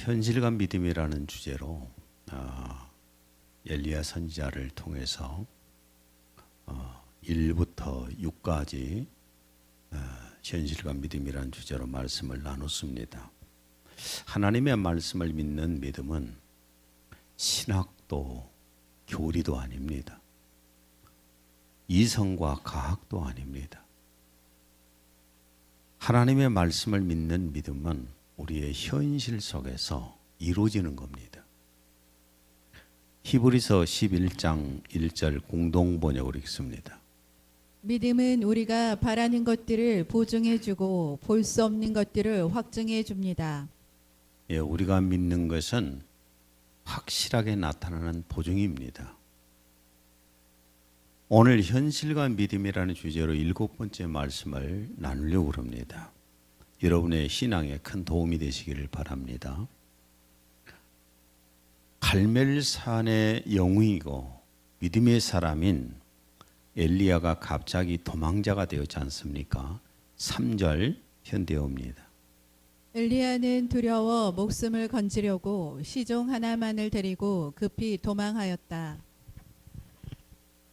현실과 믿음이라는 주제로 엘리야 선지자를 통해서 1부터 6까지 현실과 믿음이라는 주제로 말씀을 나눴습니다. 하나님의 말씀을 믿는 믿음은 신학도 교리도 아닙니다. 이성과 과학도 아닙니다. 하나님의 말씀을 믿는 믿음은 우리의 현실 속에서 이루어지는 겁니다. 히브리서 11장 1절 공동 번역으로 읽습니다. 믿음은 우리가 바라는 것들을 보증해주고 볼 수 없는 것들을 확증해줍니다. 우리가 믿는 것은 확실하게 나타나는 보증입니다. 오늘 현실과 믿음이라는 주제로 7번째 말씀을 나누려고 합니다. 여러분의 신앙에 큰 도움이 되시기를 바랍니다. 갈멜산의 영웅이고 믿음의 사람인 엘리야가 갑자기 도망자가 되었지 않습니까? 3절 현대어입니다. 엘리야는 두려워 목숨을 건지려고 시종 하나만을 데리고 급히 도망하였다.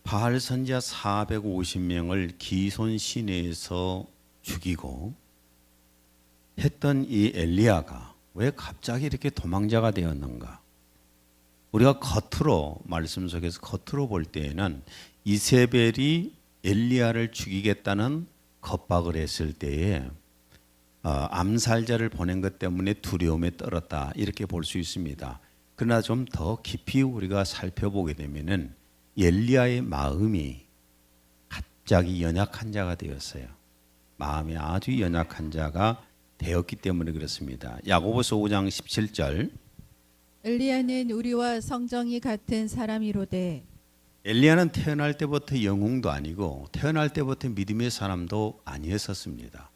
바알 선지자 450명을 기손 시내에서 죽이고 했던 이 엘리야가 왜 갑자기 이렇게 도망자가 되었는가? 우리가 겉으로 말씀 속에서 겉으로 볼 때에는 이세벨이 엘리야를 죽이겠다는 겁박을 했을 때에 암살자를 보낸 것 때문에 두려움에 떨었다 이렇게 볼 수 있습니다. 그러나 좀 더 깊이 우리가 살펴보게 되면은 엘리야의 마음이 갑자기 연약한 자가 되었어요. 마음이 아주 연약한 자가 되었기 때문에 그렇습니다. 야고보서 5장 17절 엘리야는 우리와 성정이 같은 사람이로되 엘리야는 태어날 때부터 영웅도 아니고 태어날 때부터 믿음의 사람도 아니었었습니다.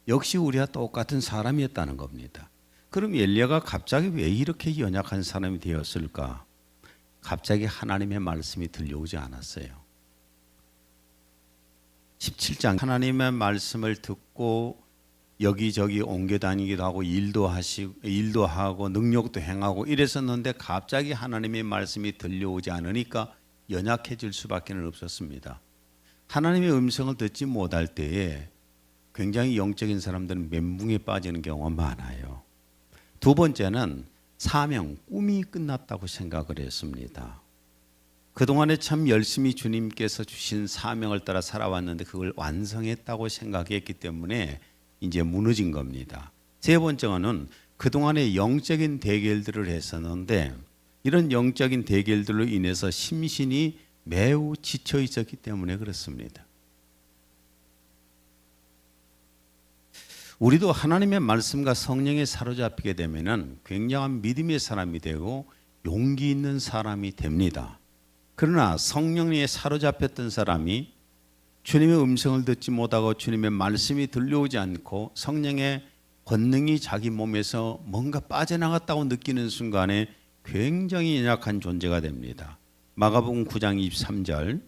역시 우리와 똑같은 사람이었다는 겁니다. 그럼 엘리야가 갑자기 왜 이렇게 연약한 사람이 되었을까? 갑자기 하나님의 말씀이 들려오지 않았어요. 17장 하나님의 말씀을 듣고 여기저기 옮겨 다니기도 하고 일도 하고 능력도 행하고 이랬었는데 갑자기 하나님의 말씀이 들려오지 않으니까 연약해질 수밖에 없었습니다. 하나님의 음성을 듣지 못할 때에 굉장히 영적인 사람들은 멘붕에 빠지는 경우가 많아요. 두 번째는 사명, 꿈이 끝났다고 생각을 했습니다. 그동안에 참 열심히 주님께서 주신 사명을 따라 살아왔는데 그걸 완성했다고 생각했기 때문에 이제 무너진 겁니다. 세 번째는 그동안에 영적인 대결들을 했었는데 이런 영적인 대결들로 인해서 심신이 매우 지쳐 있었기 때문에 그렇습니다. 우리도 하나님의 말씀과 성령에 사로잡히게 되면은 굉장한 믿음의 사람이 되고 용기 있는 사람이 됩니다. 그러나 성령에 사로잡혔던 사람이 주님의 음성을 듣지 못하고 주님의 말씀이 들려오지 않고 성령의 권능이 자기 몸에서 뭔가 빠져나갔다고 느끼는 순간에 굉장히 연약한 존재가 됩니다. 마가복음 9장 23절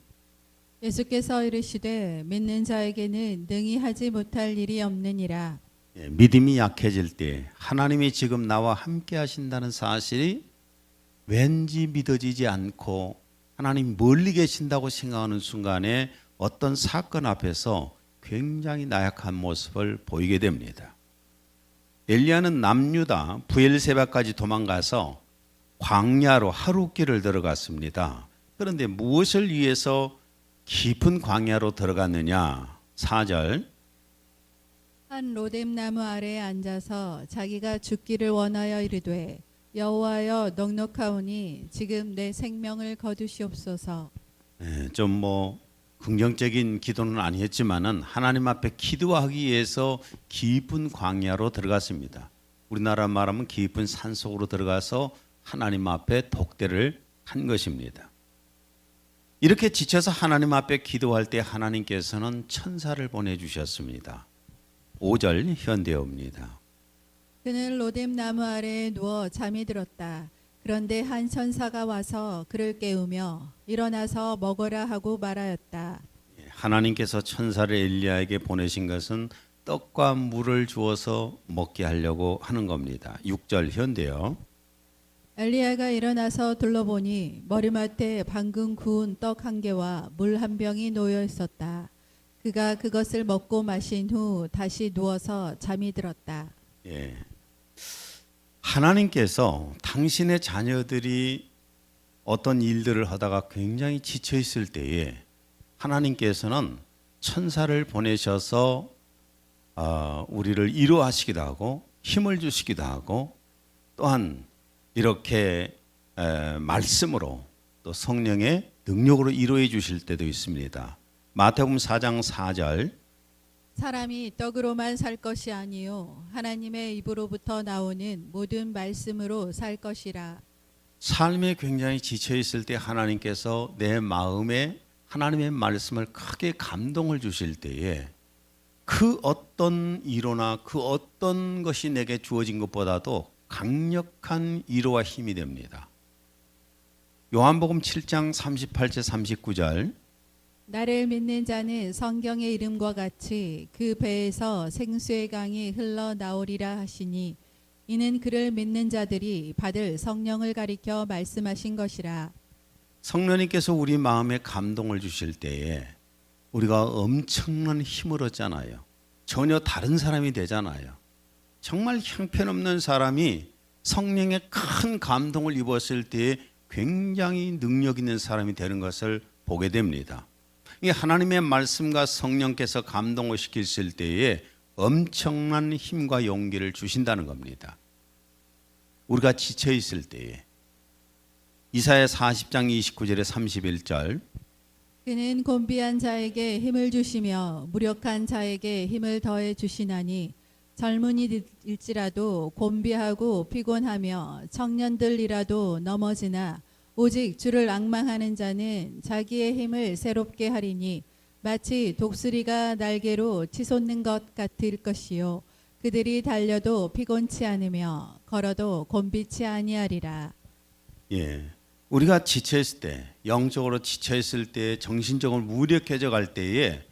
예수께서 이르시되 믿는 자에게는 능히 하지 못할 일이 없느니라. 믿음이 약해질 때 하나님이 지금 나와 함께 하신다는 사실이 왠지 믿어지지 않고 하나님 멀리 계신다고 생각하는 순간에 어떤 사건 앞에서 굉장히 나약한 모습을 보이게 됩니다. 엘리야는 남유다 부엘세바까지 도망가서 광야로 하룻길을 들어갔습니다. 그런데 무엇을 위해서 깊은 광야로 들어갔느냐? 4절 한 로뎀나무 아래에 앉아서 자기가 죽기를 원하여 이르되 여호와여 넉넉하오니 지금 내 생명을 거두시옵소서. 좀 긍정적인 기도는 아니었지만은 하나님 앞에 기도하기 위해서 깊은 광야로 들어갔습니다. 우리나라 말하면 깊은 산속으로 들어가서 하나님 앞에 독대를 한 것입니다. 이렇게 지쳐서 하나님 앞에 기도할 때 하나님께서는 천사를 보내주셨습니다. 5절 현대어입니다. 그는 로뎀나무 아래에 누워 잠이 들었다. 그런데 한 천사가 와서 그를 깨우며 일어나서 먹어라 하고 말하였다. 하나님께서 천사를 엘리야에게 보내신 것은 떡과 물을 주어서 먹게 하려고 하는 겁니다. 6절 현대요. 엘리야가 일어나서 둘러보니 머리맡에 방금 구운 떡 한 개와 물 한 병이 놓여 있었다. 그가 그것을 먹고 마신 후 다시 누워서 잠이 들었다. 예. 하나님께서 당신의 자녀들이 어떤 일들을 하다가 굉장히 지쳐 있을 때에 하나님께서는 천사를 보내셔서 우리를 위로하시기도 하고 힘을 주시기도 하고 또한 이렇게 말씀으로 또 성령의 능력으로 위로해 주실 때도 있습니다. 마태복음 4장 4절 사람이 떡으로만 살 것이 아니요 하나님의 입으로부터 나오는 모든 말씀으로 살 것이라. 삶에 굉장히 지쳐 있을 때 하나님께서 내 마음에 하나님의 말씀을 크게 감동을 주실 때에 그 어떤 위로나 그 어떤 것이 내게 주어진 것보다도 강력한 위로와 힘이 됩니다. 요한복음 7장 38절 39절 나를 믿는 자는 성경의 이름과 같이 그 배에서 생수의 강이 흘러나오리라 하시니 이는 그를 믿는 자들이 받을 성령을 가리켜 말씀하신 것이라. 성령님께서 우리 마음에 감동을 주실 때에 우리가 엄청난 힘을 얻잖아요. 전혀 다른 사람이 되잖아요. 정말 형편없는 사람이 성령의 큰 감동을 입었을 때에 굉장히 능력 있는 사람이 되는 것을 보게 됩니다. 이 하나님의 말씀과 성령께서 감동을 시키실 때에 엄청난 힘과 용기를 주신다는 겁니다. 우리가 지쳐 있을 때에 이사야 40장 29절에 31절 그는 곤비한 자에게 힘을 주시며 무력한 자에게 힘을 더해 주시나니 젊은이일지라도 곤비하고 피곤하며 청년들이라도 넘어지나 오직 주를 앙망하는 자는 자기의 힘을 새롭게 하리니 마치 독수리가 날개로 치솟는 것 같을 것이요 그들이 달려도 피곤치 않으며 걸어도 곤비치 아니하리라. 예, 우리가 지쳐 있을 때, 영적으로 지쳐 있을 때, 정신적으로 무력해져 갈 때에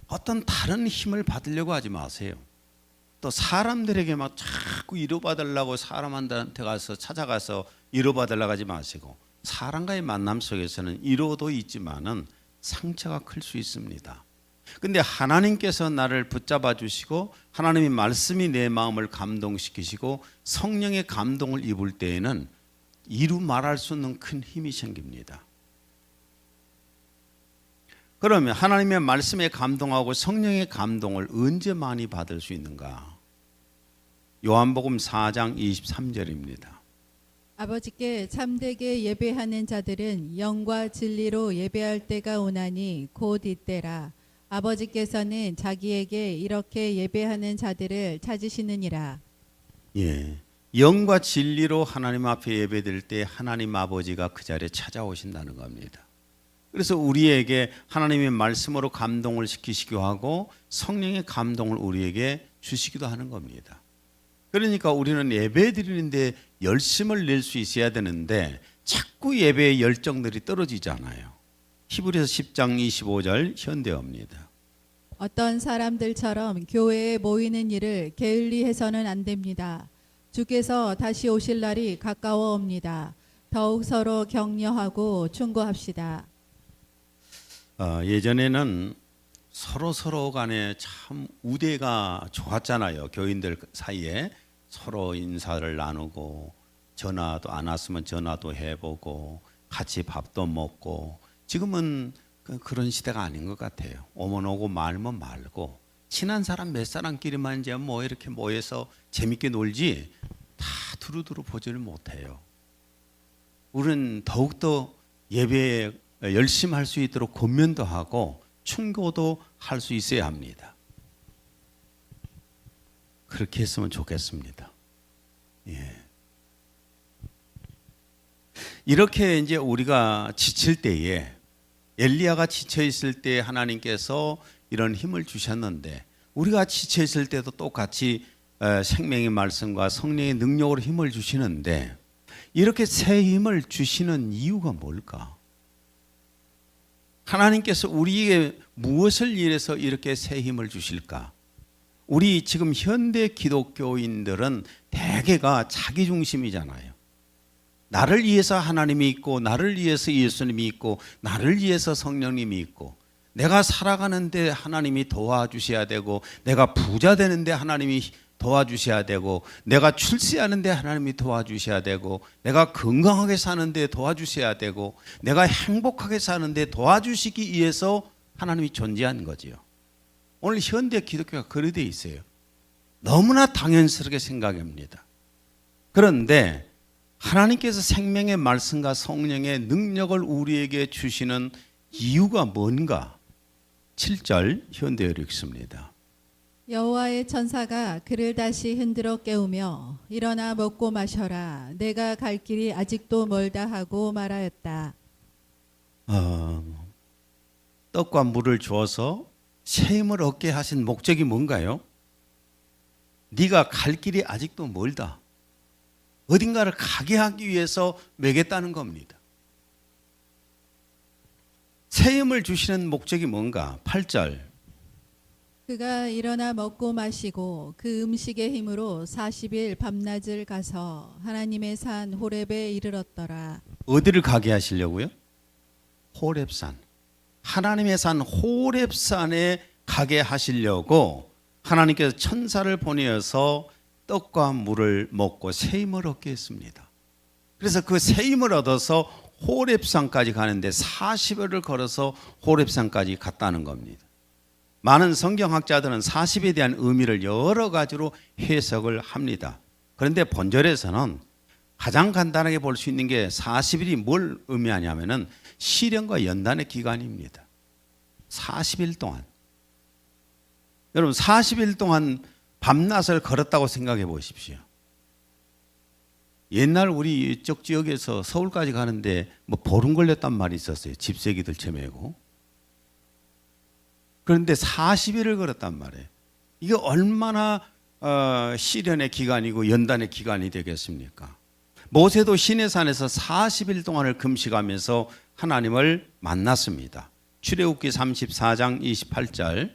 어떤 다른 힘을 받으려고 하지 마세요. 또 사람들에게 막 자꾸 위로받으려고 사람한테 가서 찾아가서 위로받으려고 하지 마시고 사람과의 만남 속에서는 위로도 있지만은 상처가 클 수 있습니다. 근데 하나님께서 나를 붙잡아 주시고 하나님의 말씀이 내 마음을 감동시키시고 성령의 감동을 입을 때에는 이루 말할 수 없는 큰 힘이 생깁니다. 그러면 하나님의 말씀에 감동하고 성령의 감동을 언제 많이 받을 수 있는가? 요한복음 4장 23절입니다. 아버지께 참되게 예배하는 자들은 영과 진리로 예배할 때가 오나니 곧 이때라. 아버지께서는 자기에게 이렇게 예배하는 자들을 찾으시느니라. 예, 영과 진리로 하나님 앞에 예배드릴 때 하나님 아버지가 그 자리에 찾아오신다는 겁니다. 그래서 우리에게 하나님의 말씀으로 감동을 시키시기도 하고 성령의 감동을 우리에게 주시기도 하는 겁니다. 그러니까 우리는 예배 드리는데 열심을 낼 수 있어야 되는데 자꾸 예배의 열정들이 떨어지잖아요. 히브리서 10장 25절 현대어입니다. 어떤 사람들처럼 교회에 모이는 일을 게을리 해서는 안 됩니다. 주께서 다시 오실 날이 가까워 옵니다. 더욱 서로 격려하고 충고합시다. 예전에는 서로 간에 참 우대가 좋았잖아요. 교인들 사이에 서로 인사를 나누고 전화도 안 왔으면 전화도 해보고 같이 밥도 먹고 지금은 그런 시대가 아닌 것 같아요. 오면 오고 말면 말고 친한 사람 몇 사람끼리만 이제 뭐 이렇게 모여서 재밌게 놀지 다 두루두루 보지를 못해요. 우리는 더욱더 예배에 열심히 할 수 있도록 권면도 하고 충고도 할 수 있어야 합니다. 그렇게 했으면 좋겠습니다. 예. 이렇게 이제 우리가 지칠 때에 엘리야가 지쳐 있을 때 하나님께서 이런 힘을 주셨는데 우리가 지쳐 있을 때도 똑같이 생명의 말씀과 성령의 능력으로 힘을 주시는데 이렇게 새 힘을 주시는 이유가 뭘까? 하나님께서 우리에게 무엇을 위해서 이렇게 새 힘을 주실까? 우리 지금 현대 기독교인들은 대개가 자기 중심이잖아요. 나를 위해서 하나님이 있고, 나를 위해서 예수님이 있고, 나를 위해서 성령님이 있고, 내가 살아가는데 하나님이 도와주셔야 되고, 내가 부자 되는데 하나님이 도와주셔야 되고, 내가 출세하는데 하나님이 도와주셔야 되고, 내가 건강하게 사는데 도와주셔야 되고, 내가 행복하게 사는데 도와주시기 위해서 하나님이 존재한 거지요. 오늘 현대 기독교가 그래 돼 있어요. 너무나 당연스럽게 생각합니다. 그런데 하나님께서 생명의 말씀과 성령의 능력을 우리에게 주시는 이유가 뭔가? 7절 현대어로 읽습니다. 여호와의 천사가 그를 다시 흔들어 깨우며 일어나 먹고 마셔라. 내가 갈 길이 아직도 멀다 하고 말하였다. 떡과 물을 주어서 새 힘을 얻게 하신 목적이 뭔가요? 네가 갈 길이 아직도 멀다. 어딘가를 가게 하기 위해서 먹였다는 겁니다. 새 힘을 주시는 목적이 뭔가? 8절. 그가 일어나 먹고 마시고 그 음식의 힘으로 40일 밤낮을 가서 하나님의 산 호렙에 이르렀더라. 어디를 가게 하시려고요? 호렙산. 하나님의 산 호렙산에 가게 하시려고 하나님께서 천사를 보내어서 떡과 물을 먹고 새 힘을 얻게 했습니다. 그래서 그 새 힘을 얻어서 호렙산까지 가는데 40일을 걸어서 호렙산까지 갔다는 겁니다. 많은 성경학자들은 40에 대한 의미를 여러 가지로 해석을 합니다. 그런데 본절에서는 가장 간단하게 볼 수 있는 게 40일이 뭘 의미하냐면은 시련과 연단의 기간입니다. 40일 동안. 여러분 40일 동안 밤낮을 걸었다고 생각해 보십시오. 옛날 우리 이쪽 지역에서 서울까지 가는데 뭐 보름 걸렸단 말이 있었어요. 집세기들 쳐매고. 그런데 40일을 걸었단 말이에요. 이게 얼마나 시련의 기간이고 연단의 기간이 되겠습니까? 모세도 시내산에서 40일 동안을 금식하면서 하나님을 만났습니다. 출애굽기 34장 28절.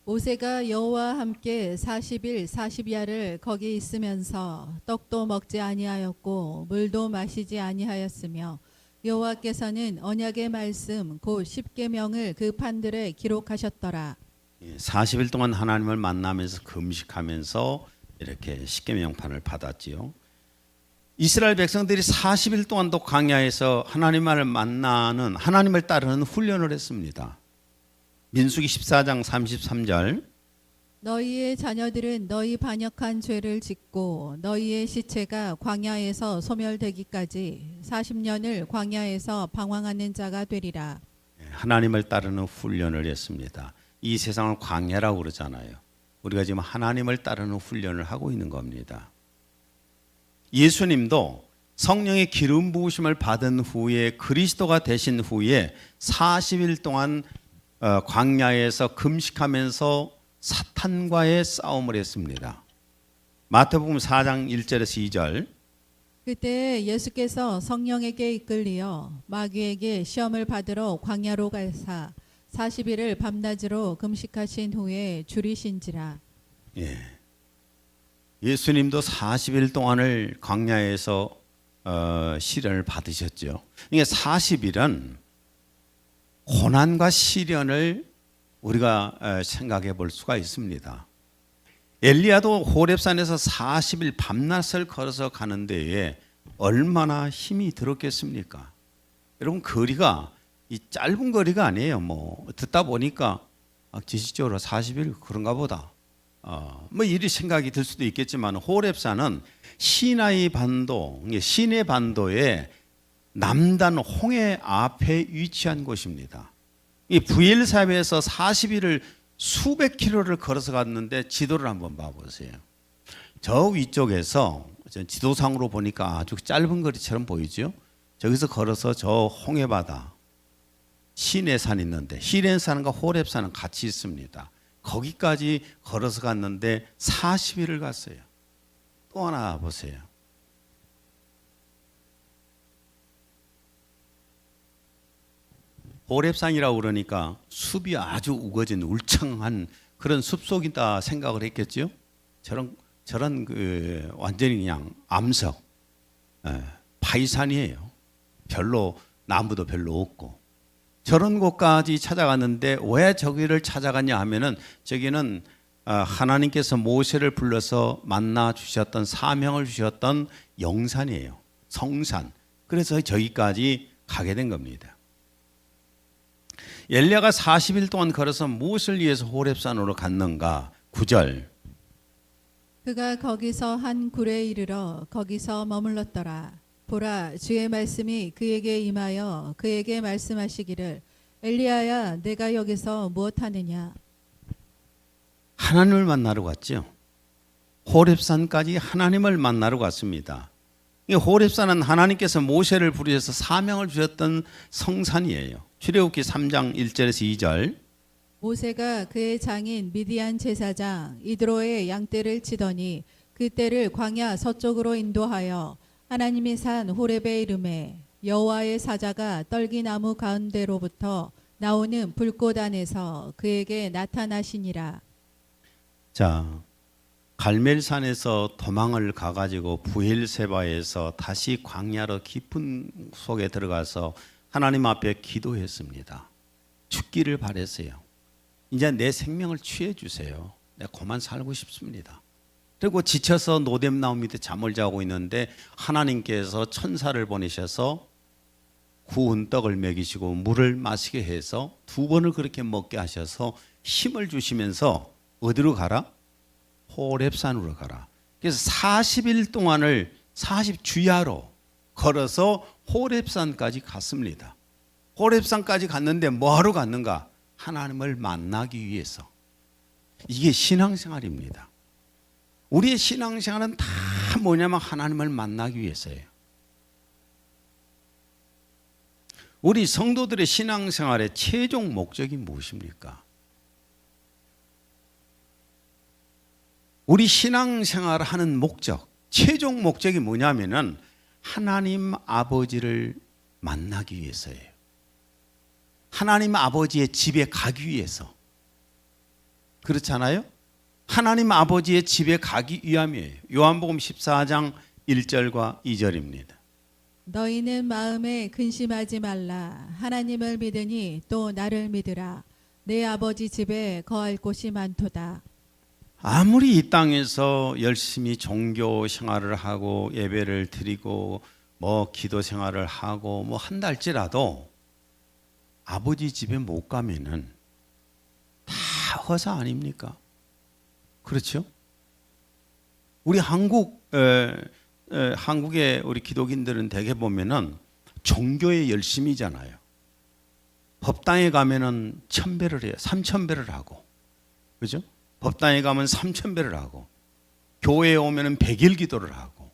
모세가 여호와와 함께 40일 40야를 거기 있으면서 떡도 먹지 아니하였고 물도 마시지 아니하였으며 여호와께서는 언약의 말씀 곧 십계명을 그 판들에 기록하셨더라. 40일 동안 하나님을 만나면서 금식하면서 이렇게 십계명판을 받았지요. 이스라엘 백성들이 40일 동안도 광야에서 하나님을 만나는 하나님을 따르는 훈련을 했습니다. 민수기 14장 33절. 너희의 자녀들은 너희 반역한 죄를 짓고 너희의 시체가 광야에서 소멸되기까지 40년을 광야에서 방황하는 자가 되리라. 하나님을 따르는 훈련을 했습니다. 이 세상을 광야라고 그러잖아요. 우리가 지금 하나님을 따르는 훈련을 하고 있는 겁니다. 예수님도 성령의 기름 부으심을 받은 후에 그리스도가 되신 후에 40일 동안 광야에서 금식하면서 사탄과의 싸움을 했습니다. 마태복음 4장 1절에서 2절. 그때 예수께서 성령에게 이끌리어 마귀에게 시험을 받으러 광야로 가사 40일을 밤낮으로 금식하신 후에 줄이신지라. 예수님도 40일 동안을 광야에서 시련을 받으셨죠. 이게 40일은 고난과 시련을 우리가 생각해 볼 수가 있습니다. 엘리야도 호렙산에서 40일 밤낮을 걸어서 가는 데에 얼마나 힘이 들었겠습니까? 여러분 거리가 이 짧은 거리가 아니에요. 뭐 듣다 보니까 지식적으로 40일 그런가 보다. 뭐 이리 생각이 들 수도 있겠지만 호렙산은 시나이 반도, 시내 반도의 남단 홍해 앞에 위치한 곳입니다. 이 부엘사베에서 40일을 수백 킬로를 걸어서 갔는데 지도를 한번 봐보세요. 저 위쪽에서 지도상으로 보니까 아주 짧은 거리처럼 보이죠. 저기서 걸어서 저 홍해바다 시내산 있는데 시내산과 호렙산은 같이 있습니다. 거기까지 걸어서 갔는데 40일을 갔어요. 또 하나 보세요. 호렙산이라고 그러니까 숲이 아주 우거진 울창한 그런 숲속이다 생각을 했겠죠. 저런 그 완전히 그냥 암석, 파이산이에요. 별로 나무도 별로 없고 저런 곳까지 찾아갔는데 왜 저기를 찾아갔냐 하면은 저기는 하나님께서 모세를 불러서 만나 주셨던 사명을 주셨던 영산이에요. 성산. 그래서 저기까지 가게 된 겁니다. 엘리야가 40일 동안 걸어서 무엇을 위해서 호렙산으로 갔는가? 9절. 그가 거기서 한 굴에 이르러 거기서 머물렀더라. 보라, 주의 말씀이 그에게 임하여 그에게 말씀하시기를 엘리야야, 내가 여기서 무엇하느냐? 하나님을 만나러 갔죠. 호렙산까지 하나님을 만나러 갔습니다. 이 호렙산은 하나님께서 모세를 부르셔서 사명을 주셨던 성산이에요. 출애굽기 3장 1절에서 2절. 모세가 그의 장인 미디안 제사장 이드로의 양떼를 치더니 그 떼를 광야 서쪽으로 인도하여 하나님이 산 호렙에 이르매 여호와의 사자가 떨기나무 가운데로부터 나오는 불꽃 안에서 그에게 나타나시니라. 자, 갈멜산에서 도망을 가가지고 부엘세바에서 다시 광야로 깊은 속에 들어가서 하나님 앞에 기도했습니다. 죽기를 바랬어요. 이제 내 생명을 취해 주세요. 내가 그만 살고 싶습니다. 그리고 지쳐서 노뎀나무 밑에 잠을 자고 있는데 하나님께서 천사를 보내셔서 구운 떡을 먹이시고 물을 마시게 해서 2번을 그렇게 먹게 하셔서 힘을 주시면서 어디로 가라? 호렙산으로 가라. 그래서 40일 동안을 40주야로 걸어서 호렙산까지 갔습니다. 호렙산까지 갔는데 뭐하러 갔는가? 하나님을 만나기 위해서. 이게 신앙생활입니다. 우리의 신앙생활은 다 뭐냐면 하나님을 만나기 위해서예요. 우리 성도들의 신앙생활의 최종 목적이 무엇입니까? 우리 신앙생활을 하는 목적, 최종 목적이 뭐냐면은 하나님 아버지를 만나기 위해서예요. 하나님 아버지의 집에 가기 위해서. 그렇잖아요? 하나님 아버지의 집에 가기 위함이에요. 요한복음 14장 1절과 2절입니다. 너희는 마음에 근심하지 말라. 하나님을 믿으니 또 나를 믿으라. 내 아버지 집에 거할 곳이 많도다. 아무리 이 땅에서 열심히 종교 생활을 하고 예배를 드리고 뭐 기도 생활을 하고 뭐 한달지라도 아버지 집에 못 가면은 다 허사 아닙니까? 그렇죠? 우리 한국의 우리 기독인들은 대개 보면은 종교에 열심이잖아요. 법당에 가면은 1000배를 해요. 3000배를 하고. 그죠? 법당에 가면 3000배를 하고 교회에 오면은 100일 기도를 하고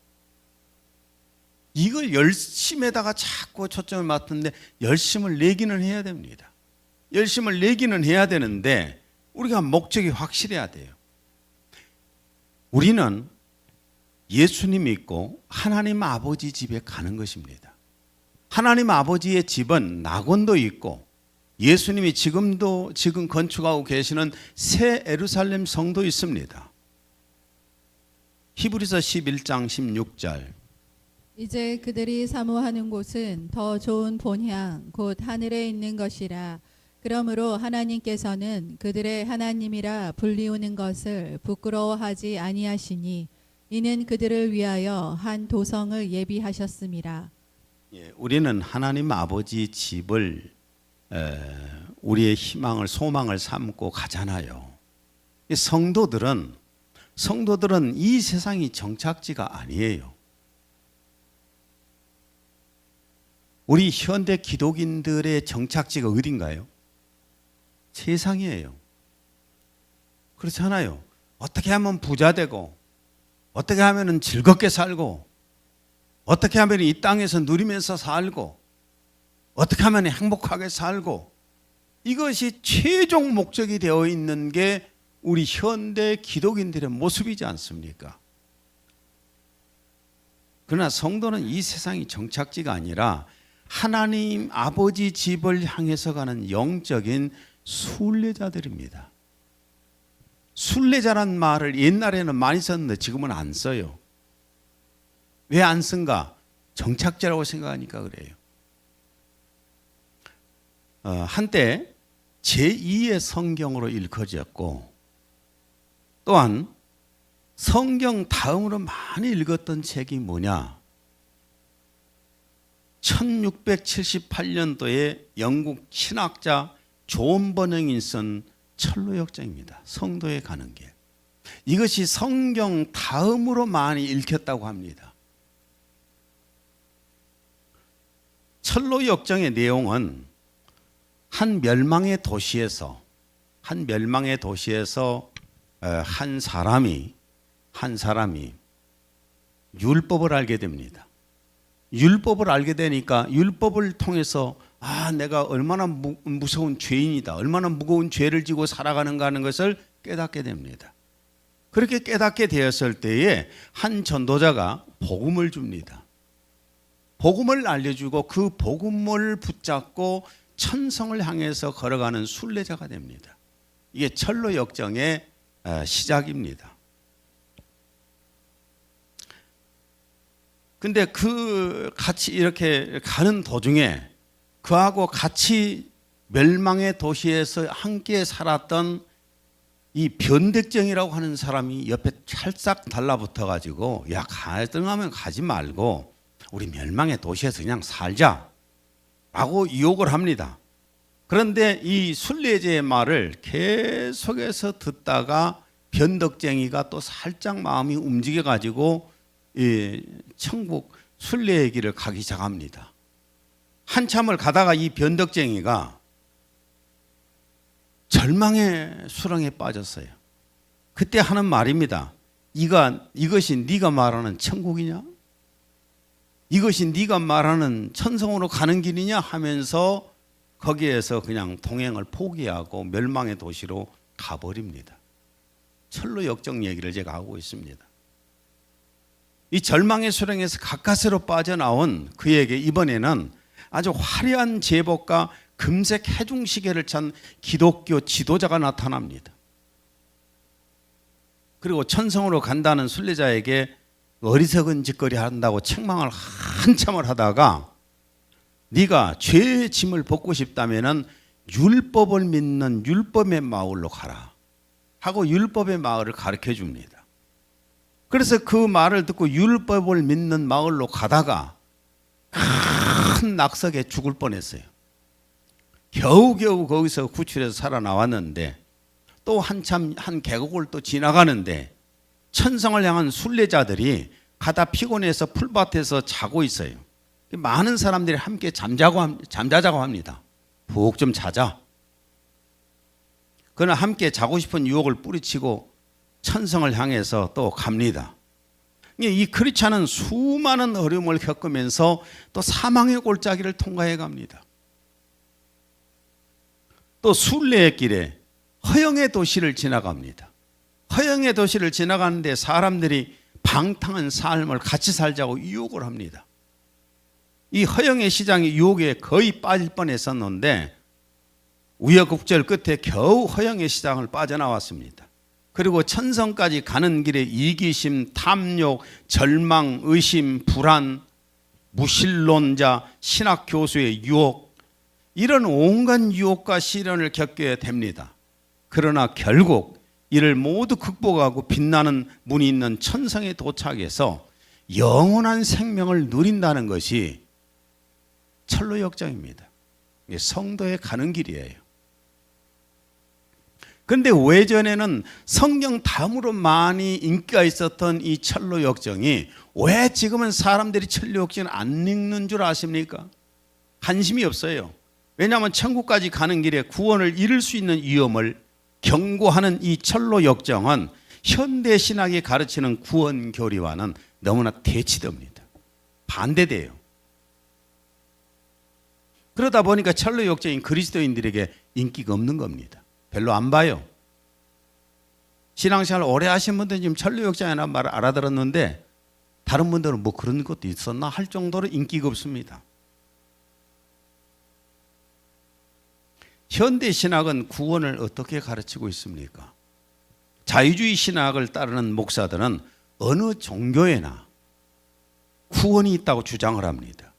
이걸 열심에다가 자꾸 초점을 맞추는데 열심을 내기는 해야 됩니다. 열심을 내기는 해야 되는데 우리가 목적이 확실해야 돼요. 우리는 예수님 믿고 하나님 아버지 집에 가는 것입니다. 하나님 아버지의 집은 낙원도 있고 예수님이 지금 건축하고 계시는 새 예루살렘 성도 있습니다. 히브리서 11장 16절. 이제 그들이 사모하는 곳은 더 좋은 본향 곧 하늘에 있는 것이라. 그러므로 하나님께서는 그들의 하나님이라 불리우는 것을 부끄러워하지 아니하시니 이는 그들을 위하여 한 도성을 예비하셨음이라. 우리는 하나님 아버지 집을 우리의 희망을 소망을 삼고 가잖아요. 성도들은 이 세상이 정착지가 아니에요. 우리 현대 기독인들의 정착지가 어딘가요? 세상이에요. 그렇잖아요. 어떻게 하면 부자 되고 어떻게 하면 즐겁게 살고 어떻게 하면 이 땅에서 누리면서 살고 어떻게 하면 행복하게 살고 이것이 최종 목적이 되어 있는 게 우리 현대 기독인들의 모습이지 않습니까? 그러나 성도는 이 세상이 정착지가 아니라 하나님 아버지 집을 향해서 가는 영적인 순례자들입니다. 순례자란 말을 옛날에는 많이 썼는데 지금은 안 써요. 왜 안 쓴가? 정착자라고 생각하니까 그래요. 한때 제2의 성경으로 일컬어졌고 또한 성경 다음으로 많이 읽었던 책이 뭐냐? 1678년도에 영국 신학자 존 버닝이 쓴 철로역정입니다. 성도에 가는 길. 이것이 성경 다음으로 많이 읽혔다고 합니다. 철로역정의 내용은 한 멸망의 도시에서 한 사람이 율법을 알게 됩니다. 율법을 알게 되니까 율법을 통해서 내가 얼마나 무서운 죄인이다, 얼마나 무거운 죄를 지고 살아가는가 하는 것을 깨닫게 됩니다. 그렇게 깨닫게 되었을 때에 한 전도자가 복음을 줍니다. 복음을 알려주고 그 복음을 붙잡고 천성을 향해서 걸어가는 순례자가 됩니다. 이게 철로역정의 시작입니다. 근데 그 같이 이렇게 가는 도중에 그하고 같이 멸망의 도시에서 함께 살았던 이 변덕정이라고 하는 사람이 옆에 찰싹 달라붙어 가지고 야, 가능하면 가지 말고 우리 멸망의 도시에서 그냥 살자 라고 유혹을 합니다. 그런데 이 순례자의 말을 계속해서 듣다가 변덕쟁이가 또 살짝 마음이 움직여 가지고 이 천국 순례의 길을 가기 시작합니다. 한참을 가다가 이 변덕쟁이가 절망의 수렁에 빠졌어요. 그때 하는 말입니다. 이것이 네가 말하는 천국이냐? 이것이 네가 말하는 천성으로 가는 길이냐? 하면서 거기에서 그냥 동행을 포기하고 멸망의 도시로 가버립니다. 철로역정 얘기를 제가 하고 있습니다. 이 절망의 수렁에서 가까스로 빠져나온 그에게 이번에는 아주 화려한 제복과 금색 해중시계를 찬 기독교 지도자가 나타납니다. 그리고 천성으로 간다는 순례자에게 어리석은 짓거리 한다고 책망을 한참을 하다가 네가 죄의 짐을 벗고 싶다면 율법을 믿는 율법의 마을로 가라 하고 율법의 마을을 가르쳐 줍니다. 그래서 그 말을 듣고 율법을 믿는 마을로 가다가 큰 낙석에 죽을 뻔했어요. 겨우겨우 거기서 구출해서 살아나왔는데 또 한참 한 계곡을 또 지나가는데 천성을 향한 순례자들이 가다 피곤해서 풀밭에서 자고 있어요. 많은 사람들이 함께 잠자자고 합니다. 푹 좀 자자. 그러나 함께 자고 싶은 유혹을 뿌리치고 천성을 향해서 또 갑니다. 이 크리스찬은 수많은 어려움을 겪으면서 또 사망의 골짜기를 통과해 갑니다. 또 순례의 길에 허영의 도시를 지나갑니다. 허영의 도시를 지나가는데 사람들이 방탕한 삶을 같이 살자고 유혹을 합니다. 이 허영의 시장이 유혹에 거의 빠질 뻔했었는데 우여곡절 끝에 겨우 허영의 시장을 빠져나왔습니다. 그리고 천성까지 가는 길에 이기심, 탐욕, 절망, 의심, 불안, 무신론자, 신학교수의 유혹, 이런 온갖 유혹과 시련을 겪게 됩니다. 그러나 결국 이를 모두 극복하고 빛나는 문이 있는 천성에 도착해서 영원한 생명을 누린다는 것이 철로역정입니다. 이게 성도에 가는 길이에요. 그런데 외전에는 성경 다음으로 많이 인기가 있었던 이 철로역정이 왜 지금은 사람들이 철로역정을 안 읽는 줄 아십니까? 관심이 없어요. 왜냐하면 천국까지 가는 길에 구원을 잃을 수 있는 위험을 경고하는 이 철로역정은 현대 신학이 가르치는 구원 교리와는 너무나 대치됩니다. 반대돼요. 그러다 보니까 철로역정인 그리스도인들에게 인기가 없는 겁니다. 별로 안 봐요. 신앙생활 오래 하신 분들은 지금 철로역정이라는 말을 알아들었는데 다른 분들은 뭐 그런 것도 있었나 할 정도로 인기가 없습니다. 현대 신학은 구원을 어떻게 가르치고 있습니까? 자유주의 신학을 따르는 목사들은 어느 종교에나 구원이 있다고 주장을 합니다.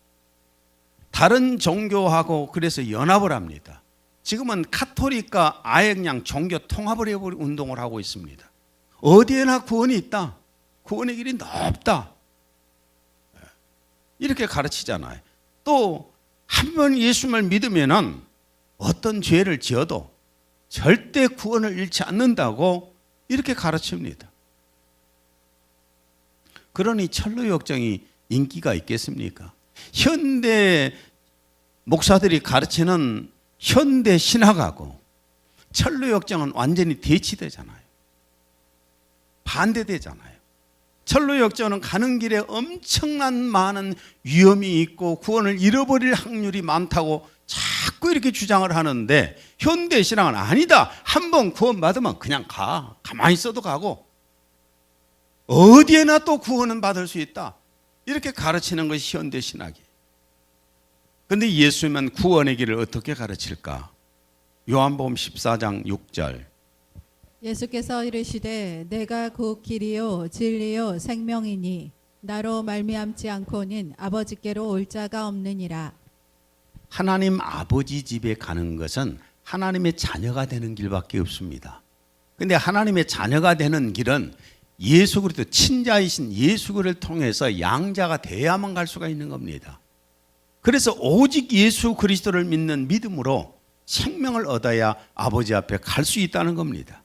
다른 종교하고 그래서 연합을 합니다. 지금은 카톨릭과 아예 그냥 종교 통합을 해버리는 운동을 하고 있습니다. 어디에나 구원이 있다. 구원의 길이 넓다. 이렇게 가르치잖아요. 또 한 번 예수님을 믿으면은 어떤 죄를 지어도 절대 구원을 잃지 않는다고 이렇게 가르칩니다. 그러니 철로 역정이 인기가 있겠습니까? 현대 목사들이 가르치는 현대 신학하고 철로 역정은 완전히 대치되잖아요. 반대되잖아요. 철로 역정은 가는 길에 엄청난 많은 위험이 있고 구원을 잃어버릴 확률이 많다고 자꾸 이렇게 주장을 하는데, 현대 신앙은 아니다. 한번 구원받으면 그냥 가. 가만히 있어도 가고 어디에나 또 구원은 받을 수 있다. 이렇게 가르치는 것이 현대 신학이에요. 그런데 예수님은 구원의 길을 어떻게 가르칠까? 요한복음 14장 6절. 예수께서 이르시되 내가 곧 길이요 진리요 생명이니 나로 말미암지 않고는 아버지께로 올 자가 없느니라. 하나님 아버지 집에 가는 것은 하나님의 자녀가 되는 길밖에 없습니다. 그런데 하나님의 자녀가 되는 길은 예수 그리스도 친자이신 예수 그리스도를 통해서 양자가 돼야만 갈 수가 있는 겁니다. 그래서 오직 예수 그리스도를 믿는 믿음으로 생명을 얻어야 아버지 앞에 갈 수 있다는 겁니다.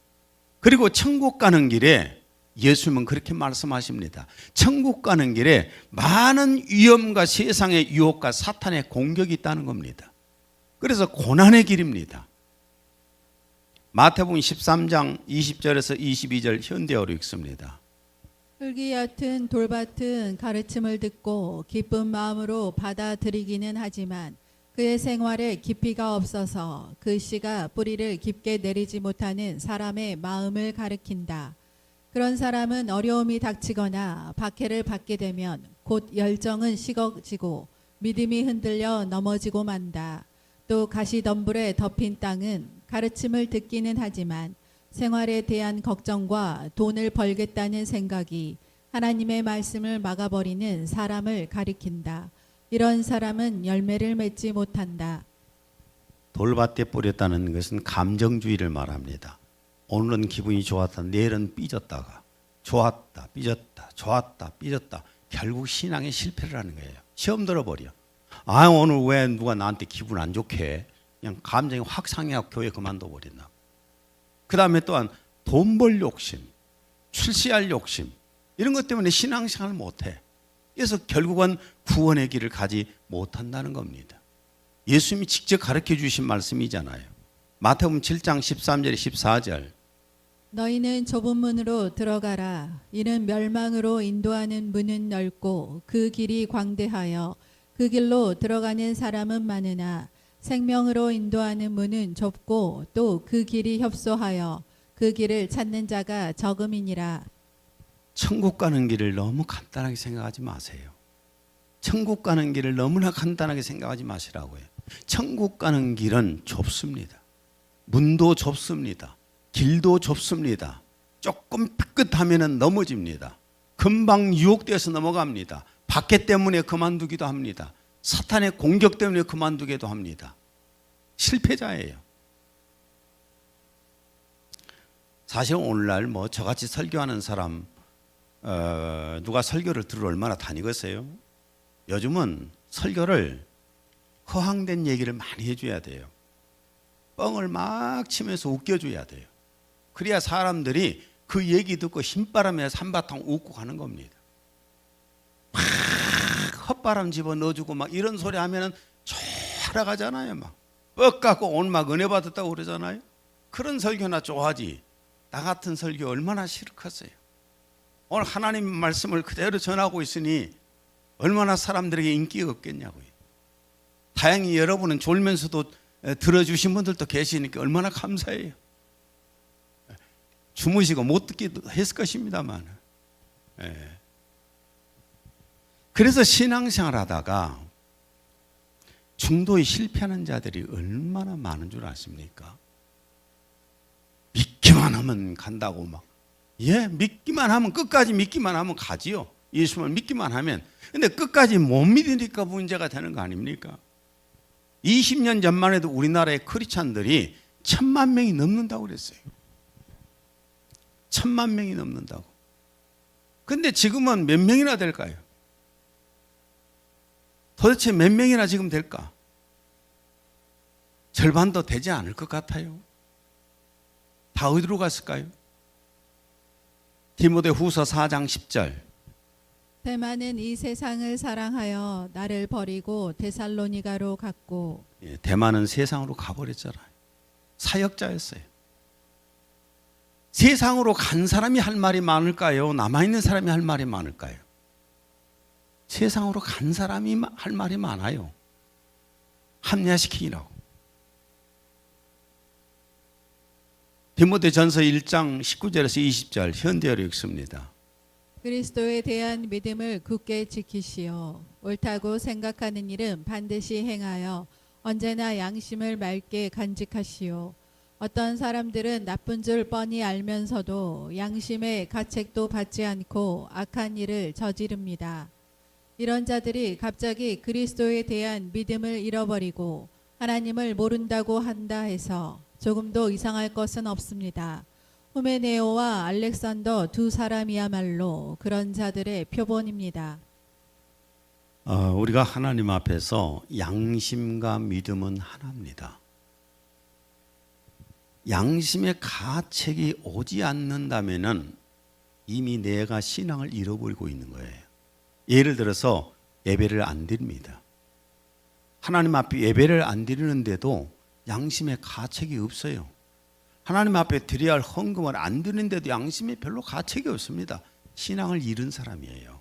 그리고 천국 가는 길에 예수님은 그렇게 말씀하십니다. 천국 가는 길에 많은 위험과 세상의 유혹과 사탄의 공격이 있다는 겁니다. 그래서 고난의 길입니다. 마태복음 13장 20절에서 22절 현대어로 읽습니다. 흙이 얕은 돌밭은 가르침을 듣고 기쁜 마음으로 받아들이기는 하지만 그의 생활에 깊이가 없어서 그 씨가 뿌리를 깊게 내리지 못하는 사람의 마음을 가리킨다. 그런 사람은 어려움이 닥치거나 박해를 받게 되면 곧 열정은 식어지고 믿음이 흔들려 넘어지고 만다. 또 가시덤불에 덮인 땅은 가르침을 듣기는 하지만 생활에 대한 걱정과 돈을 벌겠다는 생각이 하나님의 말씀을 막아버리는 사람을 가리킨다. 이런 사람은 열매를 맺지 못한다. 돌밭에 뿌렸다는 것은 감정주의를 말합니다. 오늘은 기분이 좋았다, 내일은 삐졌다가 좋았다, 삐졌다, 좋았다, 삐졌다. 결국 신앙의 실패를 하는 거예요. 시험 들어버려. 아, 오늘 왜 누가 나한테 기분 안 좋게 해? 그냥 감정이 확 상해하고 교회 그만둬 버린다. 그 다음에 또한 돈 벌 욕심, 출세할 욕심, 이런 것 때문에 신앙생활을 못해. 그래서 결국은 구원의 길을 가지 못한다는 겁니다. 예수님이 직접 가르쳐 주신 말씀이잖아요. 마태복음 7장 13절 14절. 너희는 좁은 문으로 들어가라. 이는 멸망으로 인도하는 문은 넓고 그 길이 광대하여 그 길로 들어가는 사람은 많으나 생명으로 인도하는 문은 좁고 또 그 길이 협소하여 그 길을 찾는 자가 적음이니라. 천국 가는 길을 너무 간단하게 생각하지 마세요. 천국 가는 길을 너무나 간단하게 생각하지 마시라고요. 천국 가는 길은 좁습니다. 문도 좁습니다. 길도 좁습니다. 조금 삐끗하면 넘어집니다. 금방 유혹돼서 넘어갑니다. 박해 때문에 그만두기도 합니다. 사탄의 공격 때문에 그만두기도 합니다. 실패자예요. 사실 오늘날 뭐 저같이 설교하는 사람 누가 설교를 들으러 얼마나 다니겠어요? 요즘은 설교를 허황된 얘기를 많이 해줘야 돼요. 뻥을 막 치면서 웃겨줘야 돼요. 그래야 사람들이 그 얘기 듣고 힘바람에 한바탕 웃고 가는 겁니다. 막 헛바람 집어 넣어주고 막 이런 소리 하면은 촤라가잖아요. 막 뻑 갖고 오늘 막 은혜 받았다고 그러잖아요. 그런 설교나 좋아하지. 나 같은 설교 얼마나 싫겠어요. 오늘 하나님 말씀을 그대로 전하고 있으니 얼마나 사람들에게 인기가 없겠냐고요. 다행히 여러분은 졸면서도 들어주신 분들도 계시니까 얼마나 감사해요. 주무시고 못 듣기도 했을 것입니다만. 그래서 신앙생활 하다가 중도에 실패하는 자들이 얼마나 많은 줄 아십니까? 믿기만 하면 간다고 막 예, 믿기만 하면, 끝까지 믿기만 하면 가지요. 예수를 믿기만 하면. 근데 끝까지 못 믿으니까 문제가 되는 거 아닙니까? 20년 전만 해도 우리나라의 크리스찬들이 1,000만 명이 넘는다고 그랬어요. 1,000만 명이 넘는다고. 근데 지금은 몇 명이나 될까요? 도대체 몇 명이나 지금 될까? 절반도 되지 않을 것 같아요. 다 어디로 갔을까요? 디모데후서 4장 10절. 대만은 이 세상을 사랑하여 나를 버리고 데살로니가로 갔고. 예, 대만은 세상으로 가버렸잖아요. 사역자였어요. 세상으로 간 사람이 할 말이 많을까요? 남아있는 사람이 할 말이 많을까요? 세상으로 간 사람이 할 말이 많아요. 합리화시키라고. 디모데전서 1장 19절에서 20절 현대어로 읽습니다. 그리스도에 대한 믿음을 굳게 지키시오. 옳다고 생각하는 일은 반드시 행하여 언제나 양심을 맑게 간직하시오. 어떤 사람들은 나쁜 줄 뻔히 알면서도 양심의 가책도 받지 않고 악한 일을 저지릅니다. 이런 자들이 갑자기 그리스도에 대한 믿음을 잃어버리고 하나님을 모른다고 한다 해서 조금도 이상할 것은 없습니다. 후메네오와 알렉산더 두 사람이야말로 그런 자들의 표본입니다. 우리가 하나님 앞에서 양심과 믿음은 하나입니다. 양심의 가책이 오지 않는다면은 이미 내가 신앙을 잃어버리고 있는 거예요. 예를 들어서 예배를 안 드립니다. 하나님 앞에 예배를 안 드리는데도 양심의 가책이 없어요. 하나님 앞에 드려야 할 헌금을 안 드리는데도 양심에 별로 가책이 없습니다. 신앙을 잃은 사람이에요.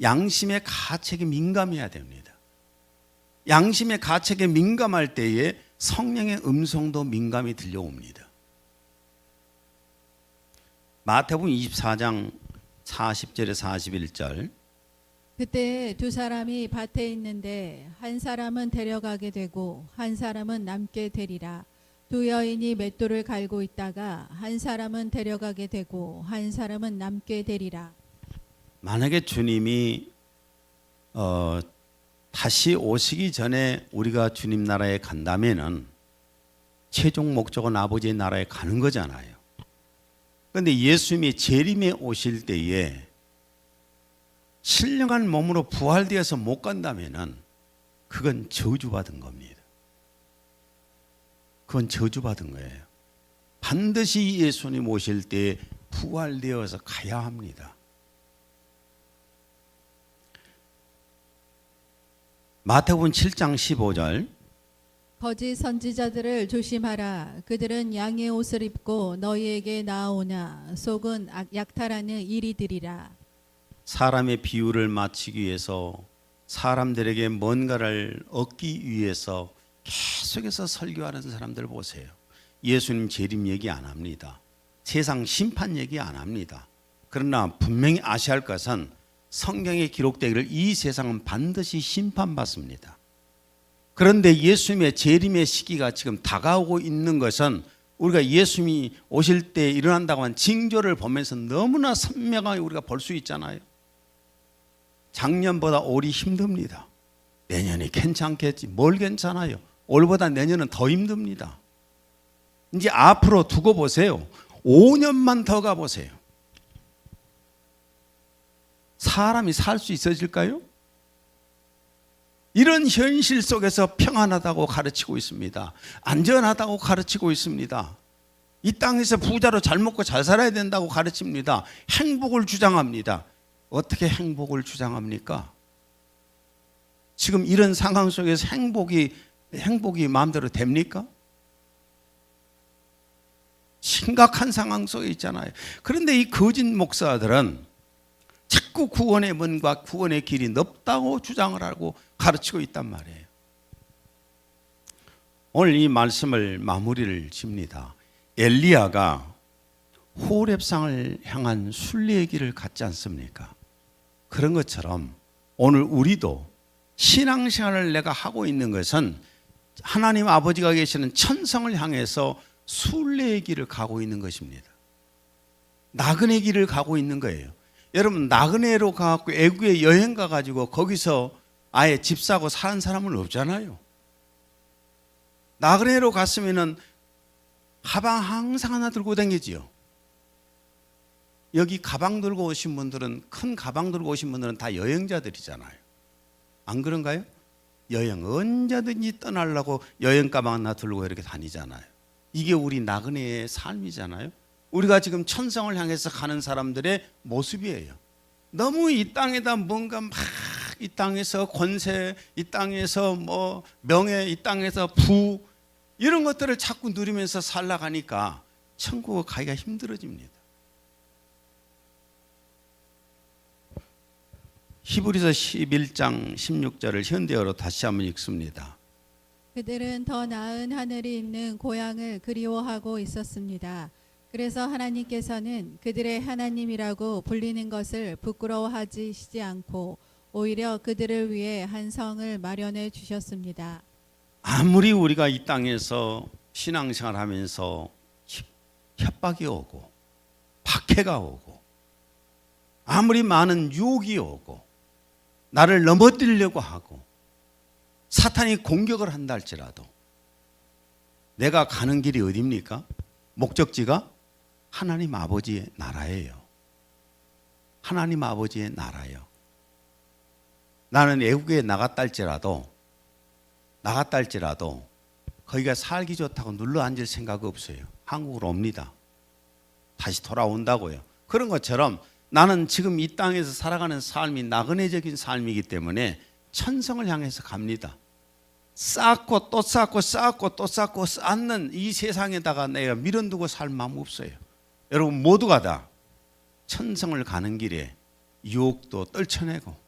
양심의 가책에 민감해야 됩니다. 양심의 가책에 민감할 때에 성령의 음성도 민감히 들려옵니다. 마태복음 24장 40절에 41절. 그때 두 사람이 밭에 있는데 한 사람은 데려가게 되고 한 사람은 남게 되리라. 두 여인이 맷돌을 갈고 있다가 한 사람은 데려가게 되고 한 사람은 남게 되리라. 만약에 주님이 다시 오시기 전에 우리가 주님 나라에 간다면은 최종 목적은 아버지의 나라에 가는 거잖아요. 그런데 예수님이 재림에 오실 때에 신령한 몸으로 부활되어서 못 간다면은 그건 저주받은 겁니다. 그건 저주받은 거예요. 반드시 예수님 오실 때 부활되어서 가야 합니다. 마태복음 7장 15절. 거짓 선지자들을 조심하라. 그들은 양의 옷을 입고 너희에게 나아오나 속은 약탈하는 이리들이라. 사람의 비유를 맞추기 위해서 사람들에게 뭔가를 얻기 위해서 계속해서 설교하는 사람들 보세요. 예수님 재림 얘기 안 합니다. 세상 심판 얘기 안 합니다. 그러나 분명히 아셔야 할 것은 성경에 기록되기를 이 세상은 반드시 심판받습니다. 그런데 예수님의 재림의 시기가 지금 다가오고 있는 것은 우리가 예수님이 오실 때 일어난다고 한 징조를 보면서 너무나 선명하게 우리가 볼 수 있잖아요. 작년보다 올이 힘듭니다. 내년이 괜찮겠지. 뭘 괜찮아요? 올보다 내년은 더 힘듭니다. 이제 앞으로 두고 보세요. 5년만 더 가보세요. 사람이 살 수 있어질까요? 이런 현실 속에서 평안하다고 가르치고 있습니다. 안전하다고 가르치고 있습니다. 이 땅에서 부자로 잘 먹고 잘 살아야 된다고 가르칩니다. 행복을 주장합니다. 어떻게 행복을 주장합니까? 지금 이런 상황 속에서 행복이 마음대로 됩니까? 심각한 상황 속에 있잖아요. 그런데 이 거짓 목사들은 자꾸 구원의 문과 구원의 길이 넓다고 주장을 하고 가르치고 있단 말이에요. 오늘 이 말씀을 마무리를 집니다. 엘리야가 호렙산을 향한 순례의 길을 갔지 않습니까? 그런 것처럼 오늘 우리도 신앙생활을 내가 하고 있는 것은 하나님 아버지가 계시는 천성을 향해서 순례의 길을 가고 있는 것입니다. 나그네 길을 가고 있는 거예요. 여러분, 나그네로 가고 애국에 여행 가가지고 거기서 아예 집 사고 사는 사람은 없잖아요. 나그네로 갔으면은 가방 항상 하나 들고 다니지요. 여기 가방 들고 오신 분들은, 큰 가방 들고 오신 분들은 다 여행자들이잖아요. 안 그런가요? 여행 언제든지 떠나려고 여행 가방 하나 들고 이렇게 다니잖아요. 이게 우리 나그네의 삶이잖아요. 우리가 지금 천성을 향해서 가는 사람들의 모습이에요. 너무 이 땅에다 뭔가 막 이 땅에서 권세, 이 땅에서 뭐 명예, 이 땅에서 부 이런 것들을 자꾸 누리면서 살아가니까 천국에 가기가 힘들어집니다. 히브리서 11장 16절을 현대어로 다시 한번 읽습니다. 그들은 더 나은 하늘이 있는 고향을 그리워하고 있었습니다. 그래서 하나님께서는 그들의 하나님이라고 불리는 것을 부끄러워하시지 않고 오히려 그들을 위해 한 성을 마련해 주셨습니다. 아무리 우리가 이 땅에서 신앙생활 하면서 협박이 오고 박해가 오고 아무리 많은 유혹이 오고 나를 넘어뜨리려고 하고 사탄이 공격을 한다 할지라도 내가 가는 길이 어디입니까? 목적지가 하나님 아버지의 나라예요. 하나님 아버지의 나라예요. 나는 애국에 나갔다 할지라도 거기가 살기 좋다고 눌러 앉을 생각 없어요. 한국으로 옵니다. 다시 돌아온다고요. 그런 것처럼 나는 지금 이 땅에서 살아가는 삶이 나그네적인 삶이기 때문에 천성을 향해서 갑니다. 쌓고 또 쌓고 쌓고 또 쌓고 쌓는 이 세상에다가 내가 밀어두고 살 마음 없어요. 여러분 모두가 다 천성을 가는 길에 유혹도 떨쳐내고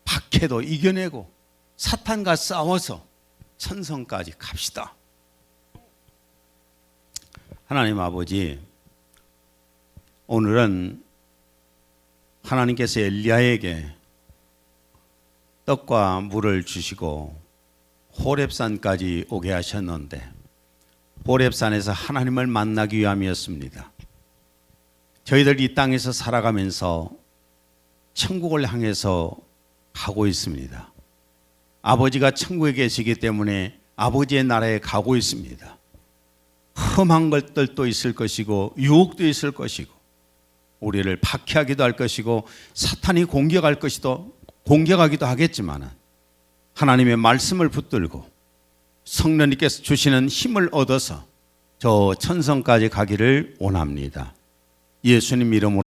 박해도 이겨내고 사탄과 싸워서 천성까지 갑시다. 하나님 아버지, 오늘은 하나님께서 엘리야에게 떡과 물을 주시고 호렙산까지 오게 하셨는데 호렙산에서 하나님을 만나기 위함이었습니다. 저희들 이 땅에서 살아가면서 천국을 향해서 가고 있습니다. 아버지가 천국에 계시기 때문에 아버지의 나라에 가고 있습니다. 험한 것들도 있을 것이고 유혹도 있을 것이고 우리를 박해하기도 할 것이고 사탄이 공격하기도 하겠지만 하나님의 말씀을 붙들고 성령님께서 주시는 힘을 얻어서 저 천성까지 가기를 원합니다. 예수님 이름으로